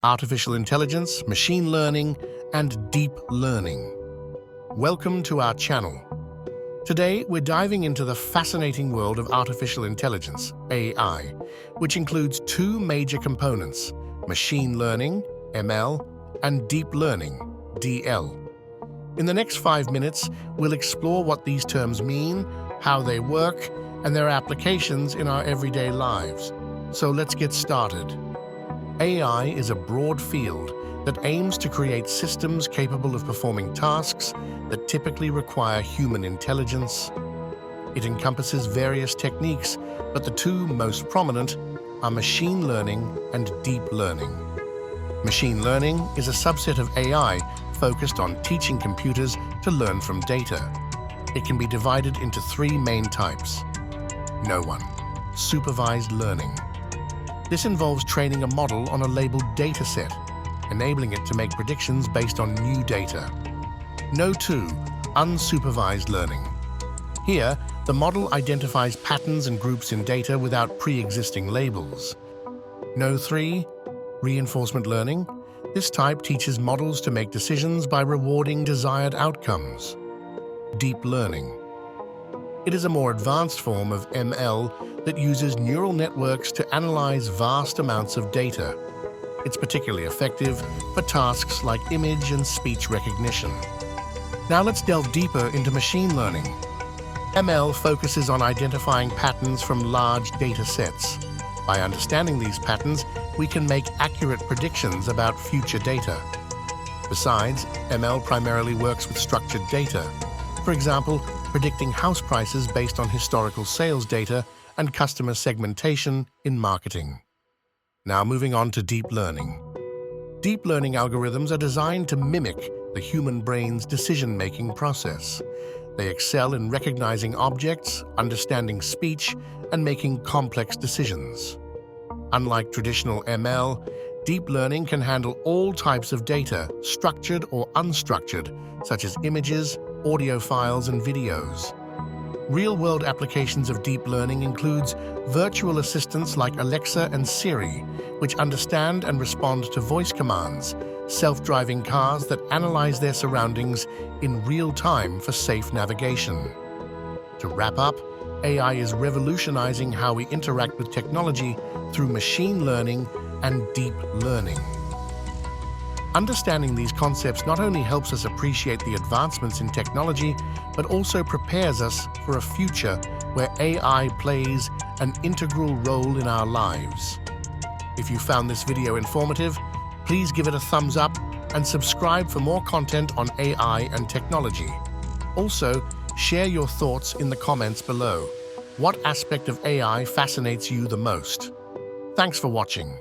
artificial intelligence, machine learning, and deep learning. Welcome to our channel. Today, we're diving into the fascinating world of artificial intelligence, AI, which includes two major components: machine learning, ML, and deep learning, DL. In the next 5 minutes, we'll explore what these terms mean, how they work, and their applications in our everyday lives. So let's get started. AI is a broad field that aims to create systems capable of performing tasks that typically require human intelligence. It encompasses various techniques, but the two most prominent are machine learning and deep learning. Machine learning is a subset of AI focused on teaching computers to learn from data. It can be divided into three main types. No. 1. Supervised learning. This involves training a model on a labeled data set, enabling it to make predictions based on new data. No. 2. Unsupervised learning. Here, the model identifies patterns and groups in data without pre-existing labels. No. 3. Reinforcement learning. This type teaches models to make decisions by rewarding desired outcomes. Deep learning. It is a more advanced form of ML that uses neural networks to analyze vast amounts of data. It's particularly effective for tasks like image and speech recognition. Now let's delve deeper into machine learning. ML focuses on identifying patterns from large data sets. By understanding these patterns, we can make accurate predictions about future data. Besides, ML primarily works with structured data. For example, predicting house prices based on historical sales data and customer segmentation in marketing. Now moving on to deep learning. Deep learning algorithms are designed to mimic the human brain's decision-making process. They excel in recognizing objects, understanding speech, and making complex decisions. Unlike traditional ML, deep learning can handle all types of data, structured or unstructured, such as images, audio files, and videos. Real-world applications of deep learning includes virtual assistants like Alexa and Siri, which understand and respond to voice commands, self-driving cars that analyze their surroundings in real time for safe navigation. To wrap up, AI is revolutionizing how we interact with technology through machine learning and deep learning. Understanding these concepts not only helps us appreciate the advancements in technology, but also prepares us for a future where AI plays an integral role in our lives. If you found this video informative, please give it a thumbs up and subscribe for more content on AI and technology. Also, share your thoughts in the comments below. What aspect of AI fascinates you the most? Thanks for watching.